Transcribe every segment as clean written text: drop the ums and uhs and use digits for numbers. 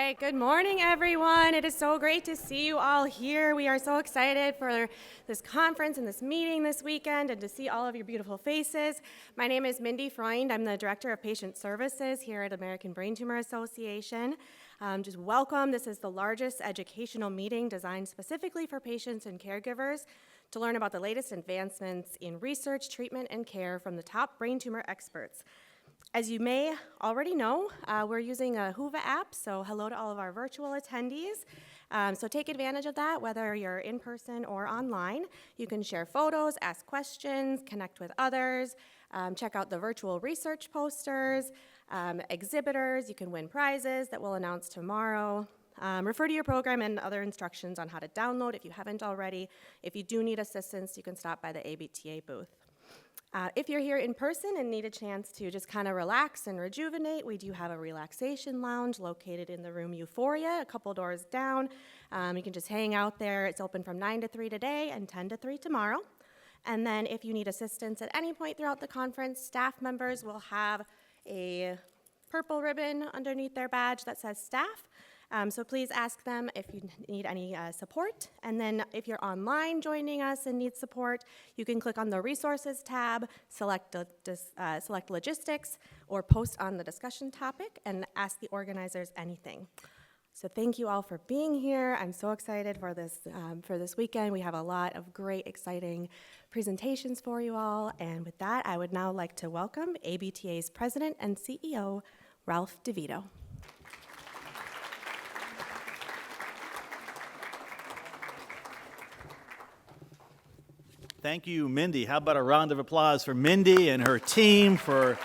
right, good morning, everyone. It is so great to see you all here. We are so excited for this conference and this meeting this weekend and to see all of your beautiful faces. My name is Mindy Freund. I'm the Director of Patient Services here at American Brain Tumor Association. Just welcome. This is the largest educational meeting designed specifically for patients and caregivers to learn about the latest advancements in research, treatment, and care from the top brain tumor experts. As you may already know, we're using a Whova app, so hello to all of our virtual attendees. So take advantage of that, whether you're in person or online. You can share photos, ask questions, connect with others, check out the virtual research posters, exhibitors. You can win prizes that we'll announce tomorrow. Refer to your program and other instructions on how to download if you haven't already. If you do need assistance, you can stop by the ABTA booth. If you're here in person and need a chance to just kind of relax and rejuvenate, we do have a relaxation lounge located in the room Euphoria, a couple doors down. You can just hang out there. It's open from 9 to 3 today and 10 to 3 tomorrow. And then if you need assistance at any point throughout the conference, staff members will have a purple ribbon underneath their badge that says staff. So please ask them if you need any support. And then if you're online joining us and need support, you can click on the resources tab, select logistics, or post on the discussion topic and ask the organizers anything. So thank you all for being here. I'm so excited for this weekend. We have a lot of great, exciting presentations for you all. And with that, I would now like to welcome ABTA's President and CEO, Ralph DeVitto. Thank you, Mindy. How about a round of applause for Mindy and her team for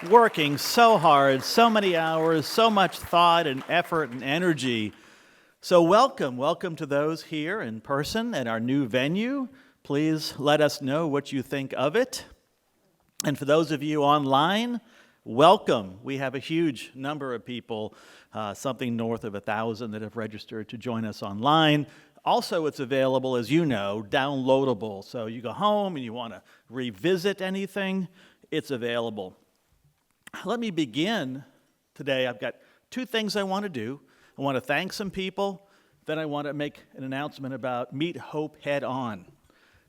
working so hard, so many hours, so much thought and effort and energy. So welcome to those here in person at our new venue. Please let us know what you think of it. And for those of you online, welcome. We have a huge number of people, something north of 1,000 that have registered to join us online. Also, it's available, as you know, downloadable. So you go home and you want to revisit anything, it's available. Let me begin today. I've got two things I want to do. I want to thank some people, then I want to make an announcement about Meet Hope Head On.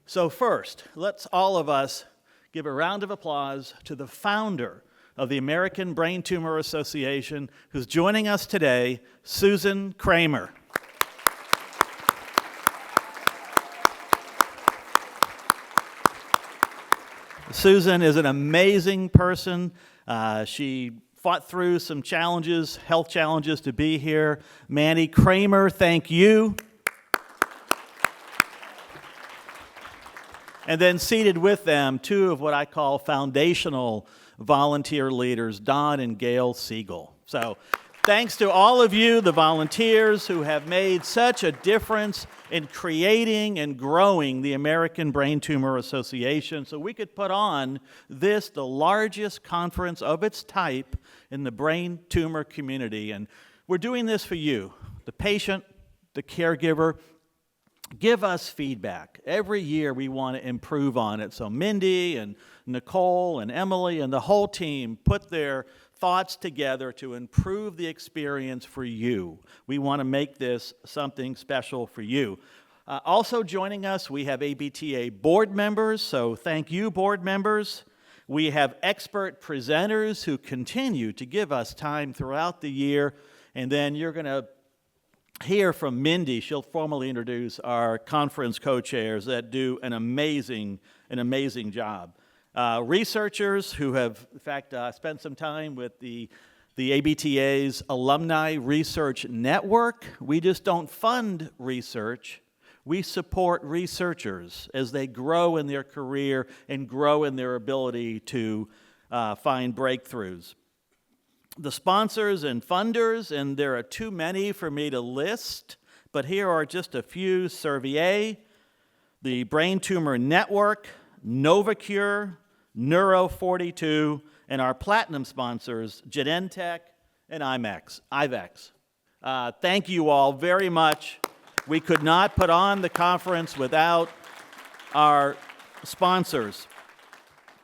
So first, let's all of us give a round of applause to the founder of the American Brain Tumor Association, who's joining us today, Susan Kramer. Susan is an amazing person. She fought through some challenges, health challenges, to be here. Manny Kramer, thank you. And then seated with them, two of what I call foundational volunteer leaders, Don and Gail Siegel. So thanks to all of you, the volunteers who have made such a difference in creating and growing the American Brain Tumor Association so we could put on this, the largest conference of its type in the brain tumor community. And we're doing this for you, the patient, the caregiver. Give us feedback. Every year we want to improve on it. So Mindy and Nicole and Emily and the whole team put their thoughts together to improve the experience for you. We want to make this something special for you. Also joining us, we have ABTA board members, so thank you, board members. We have expert presenters who continue to give us time throughout the year, and then you're going to hear from Mindy. She'll formally introduce our conference co-chairs that do an amazing job. Researchers who have, in fact, spent some time with the ABTA's Alumni Research Network. We just don't fund research. We support researchers as they grow in their career and grow in their ability to find breakthroughs. The sponsors and funders, and there are too many for me to list, but here are just a few: Servier, the Brain Tumor Network, Novacure, Neuro42, and our platinum sponsors, Genentech and IVEX. Thank you all very much. We could not put on the conference without our sponsors.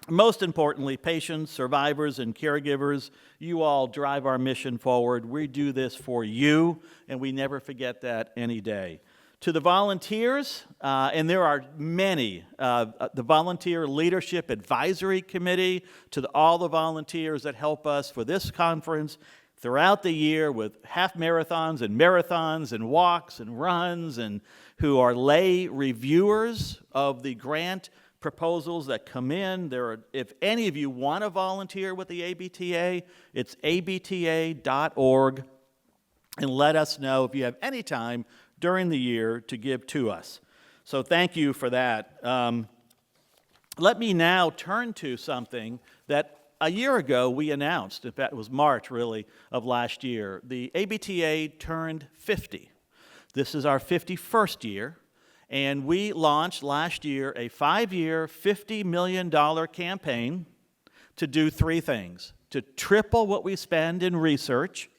Most importantly, patients, survivors, and caregivers, you all drive our mission forward. We do this for you, and we never forget that any day. To the volunteers, and there are many, the Volunteer Leadership Advisory Committee, to all the volunteers that help us for this conference throughout the year with half marathons and walks and runs, and who are lay reviewers of the grant proposals that come in. If any of you want to volunteer with the ABTA, it's abta.org, and let us know if you have any time during the year to give to us. So thank you for that. Let me now turn to something that a year ago we announced. In fact, it was March, really, of last year. The ABTA turned 50. This is our 51st year, and we launched last year a 5-year, $50 million campaign to do 3 things: to triple what we spend in research,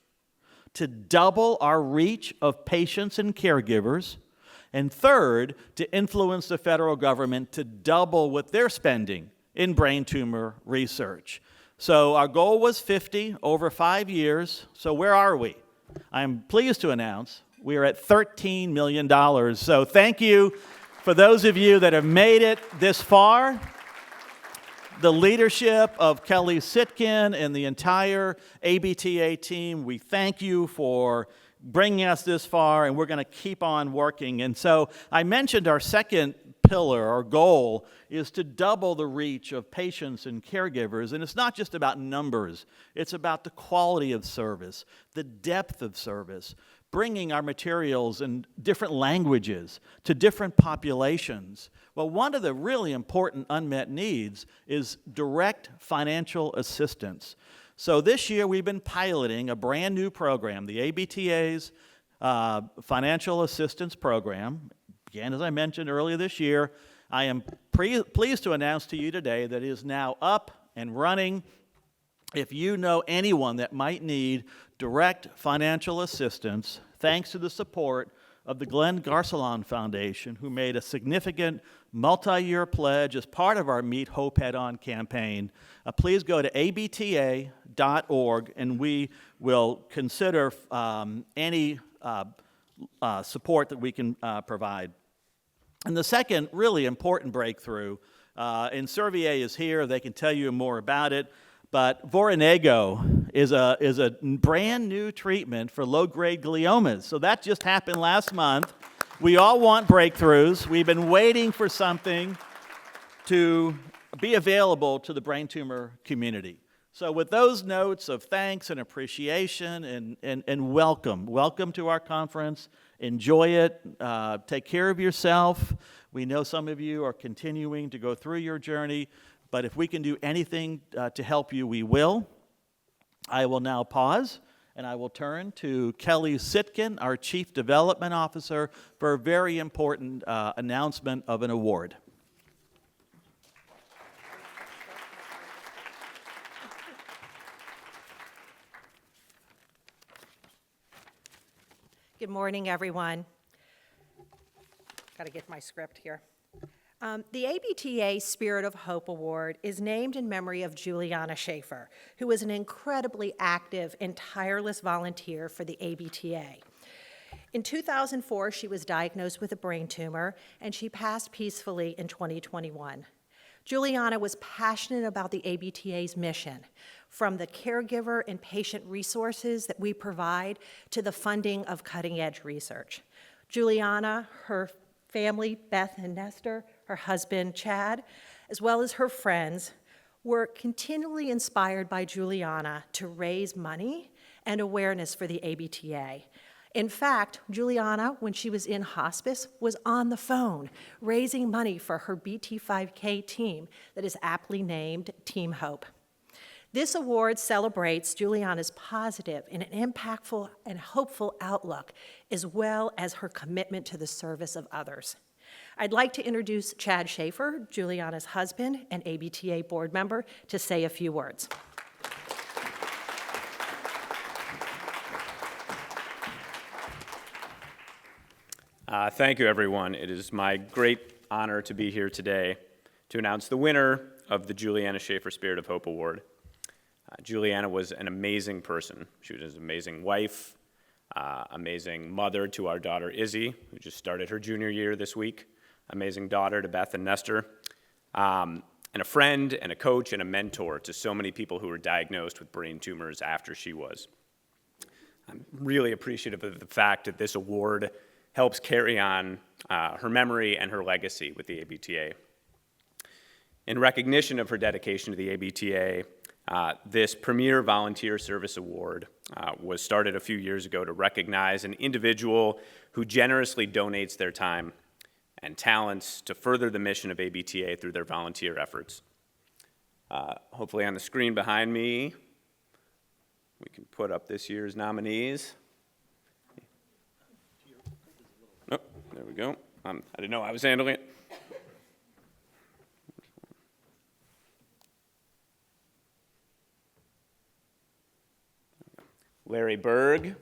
to double our reach of patients and caregivers, and third, to influence the federal government to double what they're spending in brain tumor research. So our goal was 50 over 5 years. So where are we? I'm pleased to announce we are at $13 million. So thank you for those of you that have made it this far. The leadership of Kelly Sitkin and the entire ABTA team, we thank you for bringing us this far, and we're going to keep on working. And so I mentioned our second pillar, our goal, is to double the reach of patients and caregivers. And it's not just about numbers. It's about the quality of service, the depth of service, bringing our materials in different languages to different populations. Well, one of the really important unmet needs is direct financial assistance. So this year we've been piloting a brand new program, the ABTA's Financial Assistance Program. Again, as I mentioned earlier this year, I am pleased to announce to you today that it is now up and running. If you know anyone that might need direct financial assistance, thanks to the support of the Glenn Garcelon Foundation, who made a significant multi-year pledge as part of our Meet Hope Head-On campaign, please go to abta.org, and we will consider any support that we can provide. And the second really important breakthrough, and Servier is here, they can tell you more about it, but Voranigo is a brand new treatment for low-grade gliomas. So that just happened last month. We all want breakthroughs. We've been waiting for something to be available to the brain tumor community. So with those notes of thanks and appreciation and welcome to our conference. Enjoy it. Take care of yourself. We know some of you are continuing to go through your journey, but if we can do anything to help you, we will. I will now pause, and I will turn to Kelly Sitkin, our Chief Development Officer, for a very important announcement of an award. Good morning, everyone. Got to get my script here. The ABTA Spirit of Hope Award is named in memory of Juliana Schafer, who was an incredibly active and tireless volunteer for the ABTA. In 2004, she was diagnosed with a brain tumor, and she passed peacefully in 2021. Juliana was passionate about the ABTA's mission, from the caregiver and patient resources that we provide to the funding of cutting-edge research. Juliana, her family, Beth and Nestor, her husband, Chad, as well as her friends, were continually inspired by Juliana to raise money and awareness for the ABTA. In fact, Juliana, when she was in hospice, was on the phone raising money for her BT5K team that is aptly named Team Hope. This award celebrates Juliana's positive and an impactful and hopeful outlook, as well as her commitment to the service of others. I'd like to introduce Chad Schafer, Juliana's husband and ABTA board member, to say a few words. Thank you, everyone. It is my great honor to be here today to announce the winner of the Juliana Schafer Spirit of Hope Award. Juliana was an amazing person. She was an amazing wife, amazing mother to our daughter Izzy, who just started her junior year this week, amazing daughter to Beth and Nestor, and a friend and a coach and a mentor to so many people who were diagnosed with brain tumors after she was. I'm really appreciative of the fact that this award helps carry on her memory and her legacy with the ABTA. In recognition of her dedication to the ABTA, this Premier Volunteer Service Award was started a few years ago to recognize an individual who generously donates their time and talents to further the mission of ABTA through their volunteer efforts. Hopefully on the screen behind me, we can put up this year's nominees. Oh, there we go. I didn't know I was handling it. Larry Berg,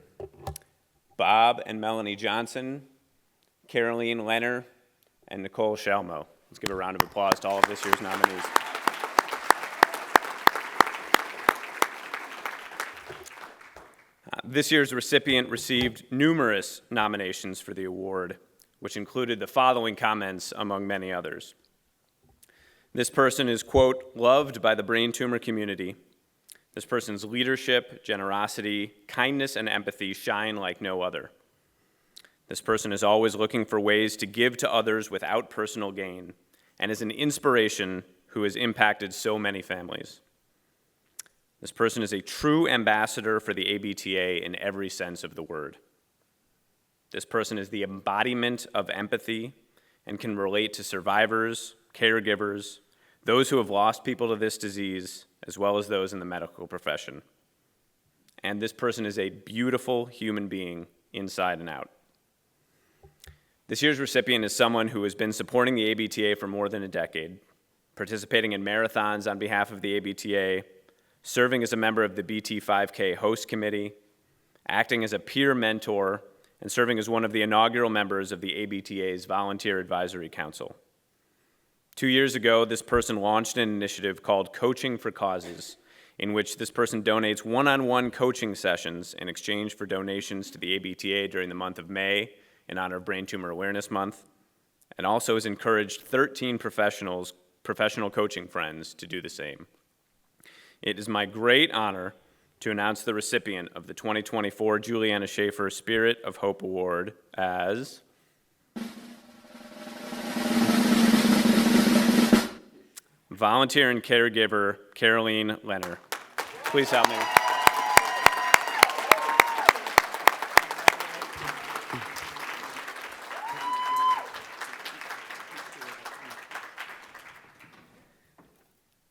Bob and Melanie Johnson, Caroline Lenner, and Nicole Shalmo. Let's give a round of applause to all of this year's nominees. This year's recipient received numerous nominations for the award, which included the following comments among many others. This person is, quote, loved by the brain tumor community. This person's leadership, generosity, kindness, and empathy shine like no other. This person is always looking for ways to give to others without personal gain and is an inspiration who has impacted so many families. This person is a true ambassador for the ABTA in every sense of the word. This person is the embodiment of empathy and can relate to survivors, caregivers, those who have lost people to this disease, as well as those in the medical profession. And this person is a beautiful human being inside and out. This year's recipient is someone who has been supporting the ABTA for more than a decade, participating in marathons on behalf of the ABTA, serving as a member of the BT 5K host committee, acting as a peer mentor, and serving as one of the inaugural members of the ABTA's Volunteer Advisory Council. 2 years ago, this person launched an initiative called Coaching for Causes, in which this person donates one-on-one coaching sessions in exchange for donations to the ABTA during the month of May in honor of Brain Tumor Awareness Month, and also has encouraged 13 professional coaching friends to do the same. It is my great honor to announce the recipient of the 2024 Juliana Schafer Spirit of Hope Award as volunteer and caregiver Caroline Lenner. Please help me.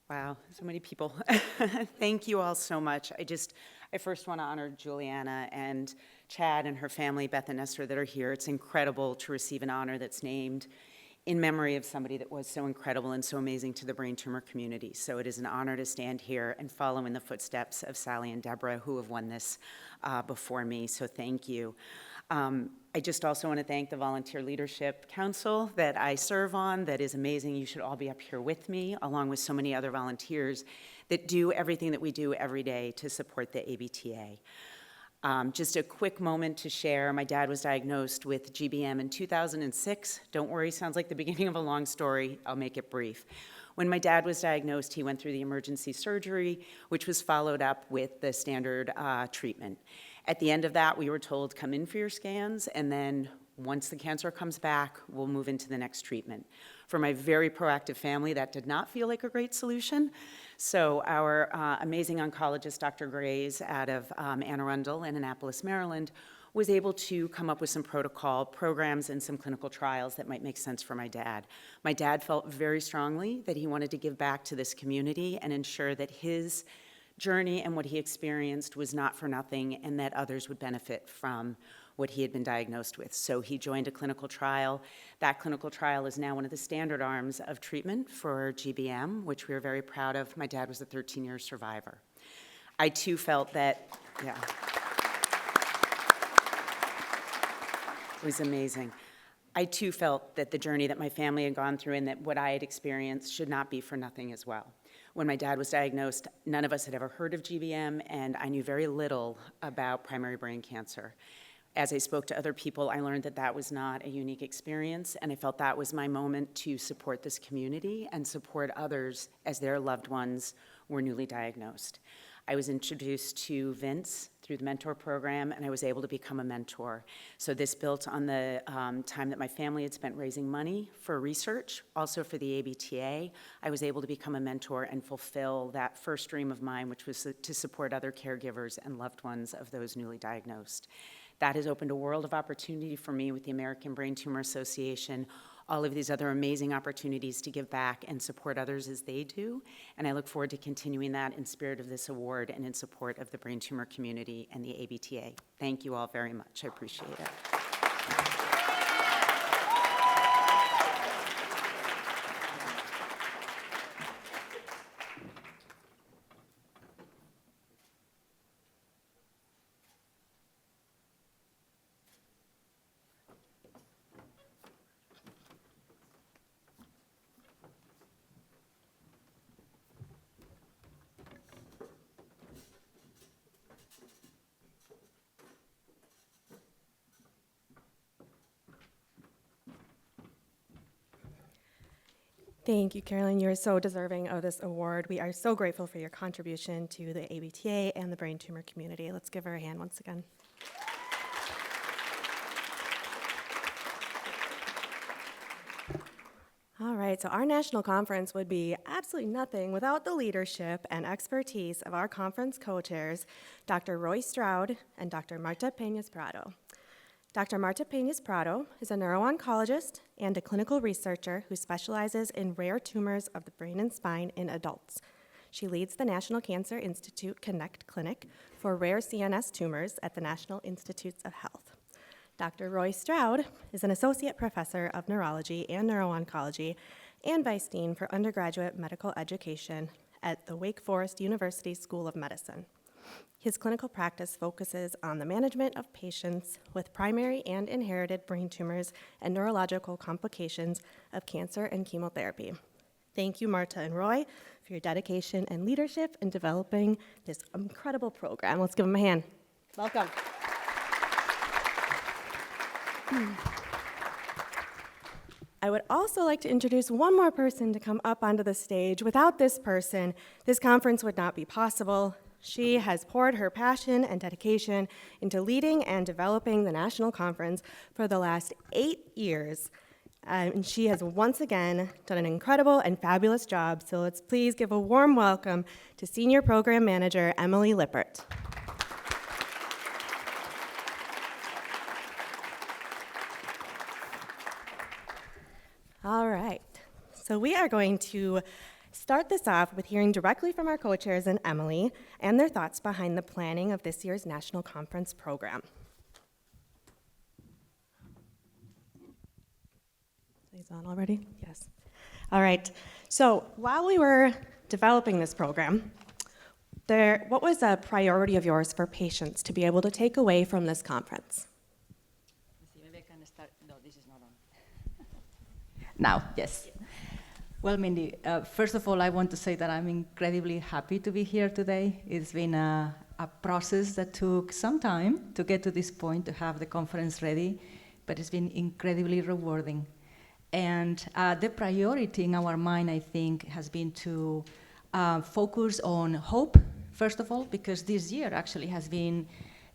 Wow, so many people. Thank you all so much. I first want to honor Juliana and Chad and her family, Beth and Nestor, that are here. It's incredible to receive an honor that's named in memory of somebody that was so incredible and so amazing to the brain tumor community. So it is an honor to stand here and follow in the footsteps of Sally and Deborah, who have won this before me, so thank you. I just also want to thank the Volunteer Leadership Council that I serve on. That is amazing. You should all be up here with me, along with so many other volunteers that do everything that we do every day to support the ABTA. Just a quick moment to share. My dad was diagnosed with GBM in 2006. Don't worry, sounds like the beginning of a long story. I'll make it brief. When my dad was diagnosed, he went through the emergency surgery, which was followed up with the standard treatment. At the end of that, we were told, come in for your scans, and then once the cancer comes back, we'll move into the next treatment. For my very proactive family, that did not feel like a great solution. So our amazing oncologist, Dr. Grays, out of Anne Arundel in Annapolis, Maryland, was able to come up with some protocol programs and some clinical trials that might make sense for my dad. My dad felt very strongly that he wanted to give back to this community and ensure that his journey and what he experienced was not for nothing and that others would benefit from what he had been diagnosed with. So he joined a clinical trial. That clinical trial is now one of the standard arms of treatment for GBM, which we are very proud of. My dad was a 13-year survivor. I too felt that, it was amazing. I too felt that the journey that my family had gone through and that what I had experienced should not be for nothing as well. When my dad was diagnosed, none of us had ever heard of GBM, and I knew very little about primary brain cancer. As I spoke to other people, I learned that that was not a unique experience, and I felt that was my moment to support this community and support others as their loved ones were newly diagnosed. I was introduced to Vince through the mentor program, and I was able to become a mentor. So this built on the time that my family had spent raising money for research, also for the ABTA. I was able to become a mentor and fulfill that first dream of mine, which was to support other caregivers and loved ones of those newly diagnosed. That has opened a world of opportunity for me with the American Brain Tumor Association, all of these other amazing opportunities to give back and support others as they do. And I look forward to continuing that in spirit of this award and in support of the brain tumor community and the ABTA. Thank you all very much. I appreciate it. Thank you, Carolyn. You're so deserving of this award. We are so grateful for your contribution to the ABTA and the brain tumor community. Let's give her a hand once again. All right, so our national conference would be absolutely nothing without the leadership and expertise of our conference co-chairs, Dr. Roy Strowd and Dr. Marta Penas-Prado. Dr. Marta Penas-Prado is a neuro-oncologist and a clinical researcher who specializes in rare tumors of the brain and spine in adults. She leads the National Cancer Institute Connect Clinic for rare CNS tumors at the National Institutes of Health. Dr. Roy Strowd is an associate professor of neurology and neuro-oncology and vice dean for undergraduate medical education at the Wake Forest University School of Medicine. His clinical practice focuses on the management of patients with primary and inherited brain tumors and neurological complications of cancer and chemotherapy. Thank you, Marta and Roy, for your dedication and leadership in developing this incredible program. Let's give them a hand. Welcome. I would also like to introduce one more person to come up onto the stage. Without this person, this conference would not be possible. She has poured her passion and dedication into leading and developing the national conference for the last 8 years. And she has once again done an incredible and fabulous job. So let's please give a warm welcome to Senior Program Manager Emily Lippert. All right, so we are going to start this off with hearing directly from our co-chairs and Emily and their thoughts behind the planning of this year's national conference program. Is it on already? Yes. All right, so while we were developing this program, what was a priority of yours for patients to be able to take away from this conference? Maybe I can start. No, this is not on. Now, yes. Well, Mindy, first of all, I want to say that I'm incredibly happy to be here today. It's been a process that took some time to get to this point, to have the conference ready, but it's been incredibly rewarding. And the priority in our mind, I think, has been to focus on hope, first of all, because this year actually has been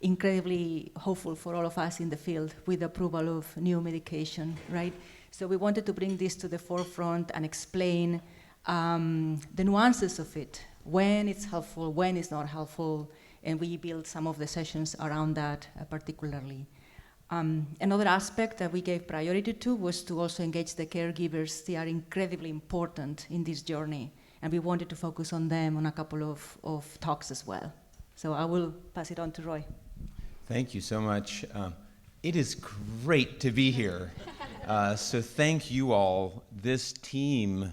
incredibly hopeful for all of us in the field with the approval of new medication, right? So we wanted to bring this to the forefront and explain the nuances of it, when it's helpful, when it's not helpful, and we built some of the sessions around that particularly. Another aspect that we gave priority to was to also engage the caregivers. They are incredibly important in this journey, and we wanted to focus on them on a couple of talks as well. So I will pass it on to Roy. Thank you so much. It is great to be here. So thank you all. This team,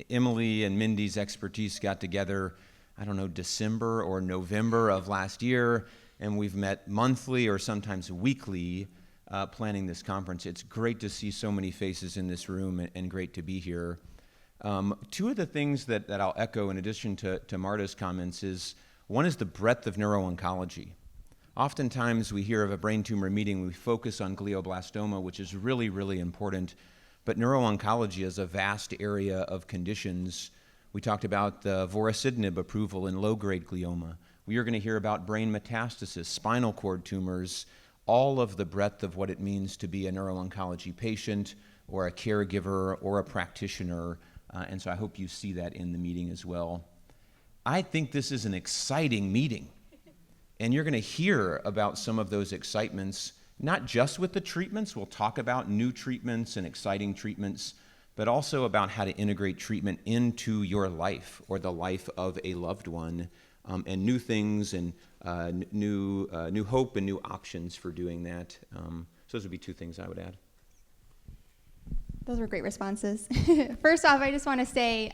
Emily and Mindy's expertise got together, I don't know, December or November of last year, and we've met monthly or sometimes weekly planning this conference. It's great to see so many faces in this room and great to be here. Two of the things that I'll echo in addition to Marta's comments is, one is the breadth of neuro-oncology. Oftentimes we hear of a brain tumor meeting, we focus on glioblastoma, which is really, really important, but neuro-oncology is a vast area of conditions. We talked about the vorasidenib approval in low-grade glioma. We are going to hear about brain metastasis, spinal cord tumors, all of the breadth of what it means to be a neuro-oncology patient or a caregiver or a practitioner, and so I hope you see that in the meeting as well. I think this is an exciting meeting. And you're going to hear about some of those excitements, not just with the treatments. We'll talk about new treatments and exciting treatments, but also about how to integrate treatment into your life or the life of a loved one, and new things and new hope and new options for doing that. So those would be two things I would add. Those were great responses. First off, I just want to say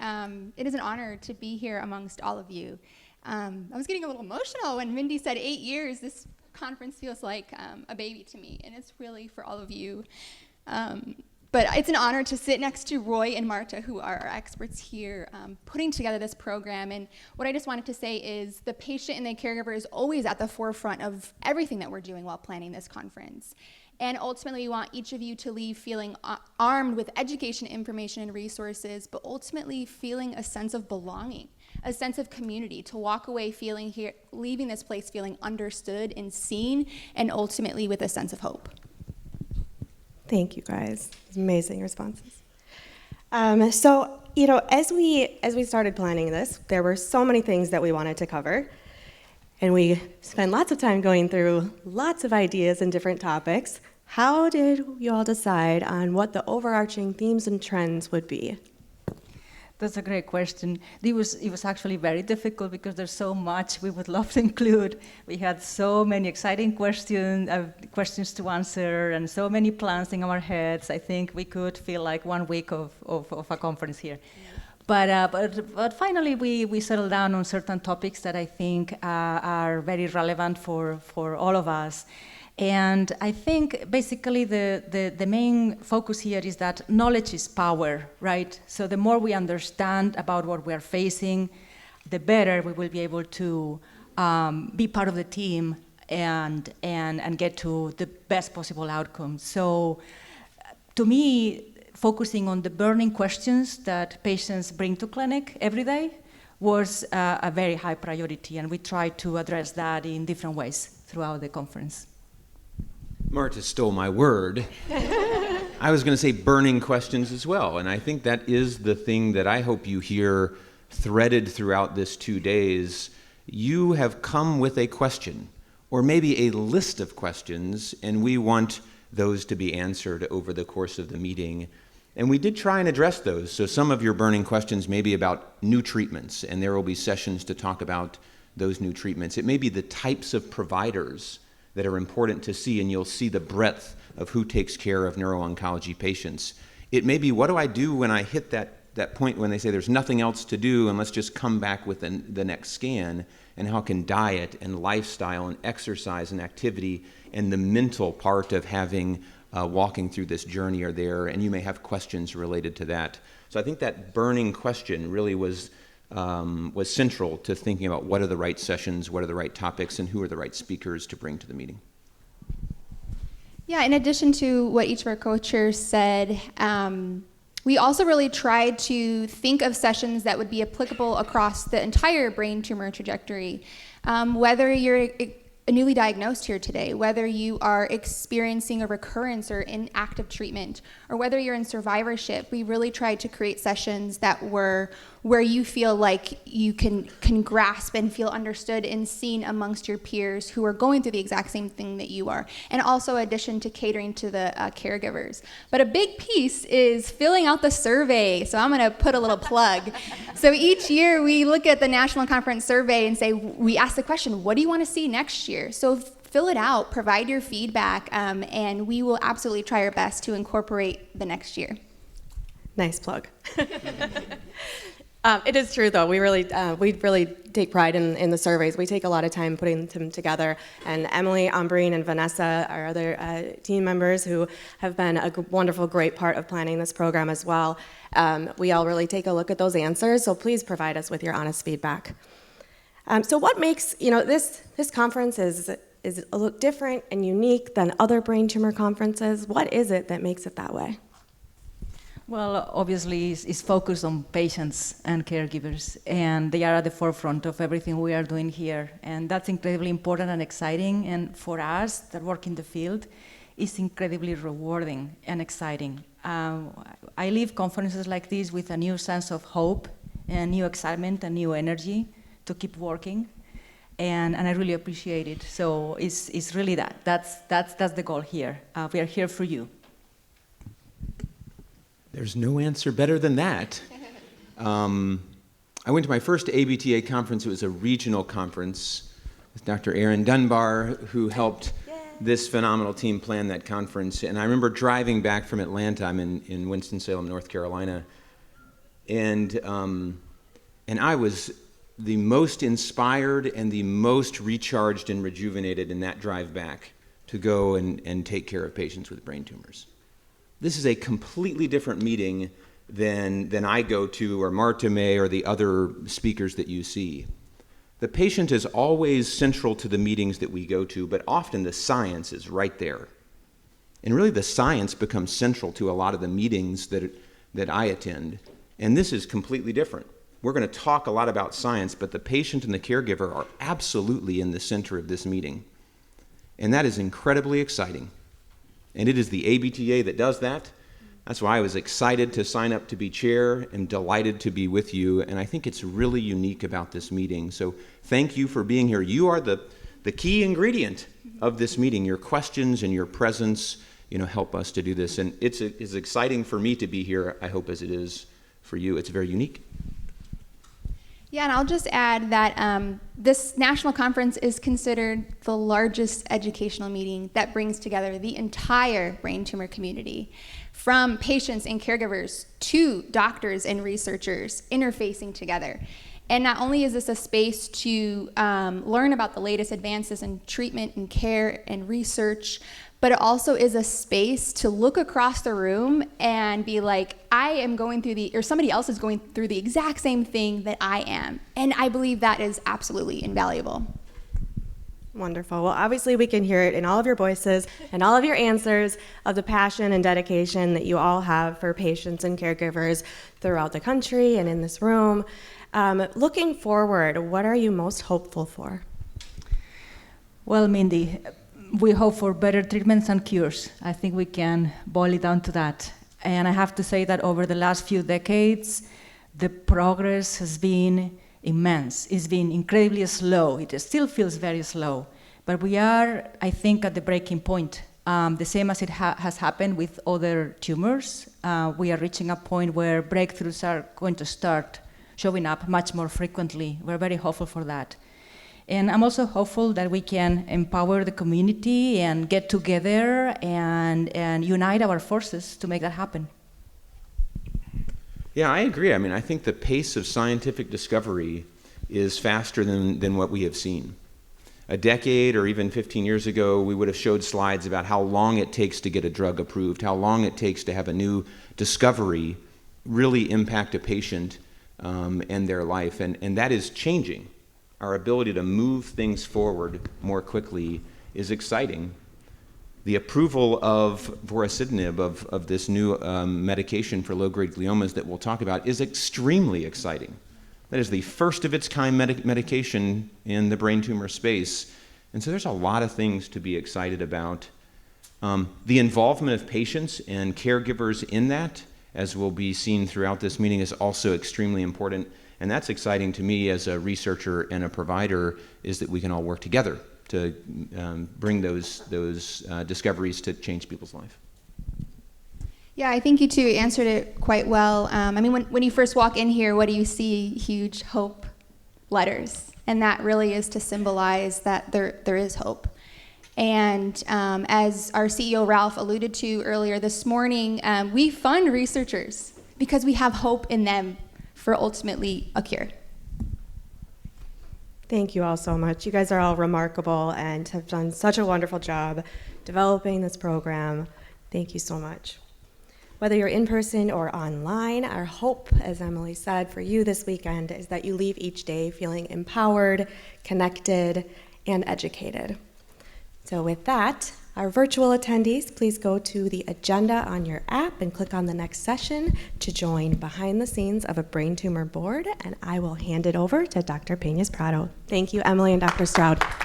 it is an honor to be here amongst all of you. I was getting a little emotional when Mindy said 8 years. This conference feels like a baby to me, and it's really for all of you. But it's an honor to sit next to Roy and Marta, who are our experts here, putting together this program. And what I just wanted to say is the patient and the caregiver is always at the forefront of everything that we're doing while planning this conference. And ultimately, we want each of you to leave feeling armed with education, information, and resources, but ultimately feeling a sense of belonging, a sense of community, to walk away feeling here, leaving this place feeling understood and seen, and ultimately with a sense of hope. Thank you, guys. Amazing responses. So, as we started planning this, there were so many things that we wanted to cover, and we spent lots of time going through lots of ideas and different topics. How did you all decide on what the overarching themes and trends would be? That's a great question. It was actually very difficult because there's so much we would love to include. We had so many exciting questions to answer and so many plans in our heads. I think we could feel like 1 week of a conference here. But finally, we settled down on certain topics that I think are very relevant for all of us. And I think basically the main focus here is that knowledge is power, right? So the more we understand about what we're facing, the better we will be able to be part of the team and get to the best possible outcome. So to me, focusing on the burning questions that patients bring to clinic every day was a very high priority, and we tried to address that in different ways throughout the conference. Marta stole my word. I was going to say burning questions as well, and I think that is the thing that I hope you hear threaded throughout this 2 days. You have come with a question, or maybe a list of questions, and we want those to be answered over the course of the meeting. And we did try and address those. So some of your burning questions may be about new treatments, and there will be sessions to talk about those new treatments. It may be the types of providers that are important to see, and you'll see the breadth of who takes care of neuro-oncology patients. It may be, what do I do when I hit that point when they say there's nothing else to do and let's just come back with the next scan, and how can diet and lifestyle and exercise and activity and the mental part of having walking through this journey are there, and you may have questions related to that. So I think that burning question really was central to thinking about what are the right sessions, what are the right topics, and who are the right speakers to bring to the meeting. Yeah, in addition to what each of our co-chairs said, we also really tried to think of sessions that would be applicable across the entire brain tumor trajectory. Whether you're newly diagnosed here today, whether you are experiencing a recurrence or in active treatment, or whether you're in survivorship, we really tried to create sessions that were where you feel like you can grasp and feel understood and seen amongst your peers who are going through the exact same thing that you are, and also in addition to catering to the caregivers. But a big piece is filling out the survey, so I'm gonna put a little plug. So each year we look at the National Conference Survey and say, we ask the question, what do you wanna see next year? So fill it out, provide your feedback, and we will absolutely try our best to incorporate the next year. Nice plug. It is true, though. We really take pride in the surveys. We take a lot of time putting them together. And Emily, Ambreen, and Vanessa are other team members who have been a wonderful, great part of planning this program as well. We all really take a look at those answers, so please provide us with your honest feedback. So what makes, this conference is a little different and unique than other brain tumor conferences? What is it that makes it that way? Well, obviously, it's focused on patients and caregivers, and they are at the forefront of everything we are doing here. And that's incredibly important and exciting. And for us that work in the field, it's incredibly rewarding and exciting. I leave conferences like this with a new sense of hope and new excitement and new energy to keep working. And I really appreciate it. So it's really that. That's the goal here. We are here for you. There's no answer better than that. I went to my first ABTA conference. It was a regional conference with Dr. Aaron Dunbar, who helped this phenomenal team plan that conference. And I remember driving back from Atlanta. I'm in Winston-Salem, North Carolina. And I was the most inspired and the most recharged and rejuvenated in that drive back to go and take care of patients with brain tumors. This is a completely different meeting than I go to, or Marta may, or the other speakers that you see. The patient is always central to the meetings that we go to, but often the science is right there. And really the science becomes central to a lot of the meetings that I attend. And this is completely different. We're going to talk a lot about science, but the patient and the caregiver are absolutely in the center of this meeting. And that is incredibly exciting. And it is the ABTA that does that. That's why I was excited to sign up to be chair and delighted to be with you. And I think it's really unique about this meeting. So thank you for being here. You are the key ingredient of this meeting. Your questions and your presence, help us to do this. And it's as exciting for me to be here, I hope, as it is for you. It's very unique. Yeah, and I'll just add that this national conference is considered the largest educational meeting that brings together the entire brain tumor community, from patients and caregivers to doctors and researchers interfacing together. And not only is this a space to learn about the latest advances in treatment and care and research, but it also is a space to look across the room and be like, I am going through or somebody else is going through the exact same thing that I am. And I believe that is absolutely invaluable. Wonderful. Well, obviously we can hear it in all of your voices and all of your answers of the passion and dedication that you all have for patients and caregivers throughout the country and in this room. Looking forward, what are you most hopeful for? Well, Mindy, we hope for better treatments and cures. I think we can boil it down to that. And I have to say that over the last few decades, the progress has been immense. It's been incredibly slow. It still feels very slow. But we are, I think, at the breaking point. The same as it has happened with other tumors. We are reaching a point where breakthroughs are going to start showing up much more frequently. We're very hopeful for that. And I'm also hopeful that we can empower the community and get together and unite our forces to make that happen. Yeah, I agree. I think the pace of scientific discovery is faster than what we have seen. A decade or even 15 years ago, we would have showed slides about how long it takes to get a drug approved, how long it takes to have a new discovery really impact a patient and their life. And that is changing. Our ability to move things forward more quickly is exciting. The approval of vorasidenib, of this new medication for low-grade gliomas that we'll talk about, is extremely exciting. That is the first of its kind medication in the brain tumor space. And so there's a lot of things to be excited about. The involvement of patients and caregivers in that, as will be seen throughout this meeting, is also extremely important. And that's exciting to me as a researcher and a provider, is that we can all work together to bring those discoveries to change people's life. Yeah, I think you two answered it quite well. When you first walk in here, what do you see? Huge hope letters. And that really is to symbolize that there is hope. And as our CEO Ralph alluded to earlier this morning, we fund researchers because we have hope in them for ultimately a cure. Thank you all so much. You guys are all remarkable and have done such a wonderful job developing this program. Thank you so much. Whether you're in person or online, our hope, as Emily said, for you this weekend is that you leave each day feeling empowered, connected, and educated. So with that, our virtual attendees, please go to the agenda on your app and click on the next session to join behind the scenes of a brain tumor board, and I will hand it over to Dr. Penas-Prado. Thank you, Emily and Dr. Strowd.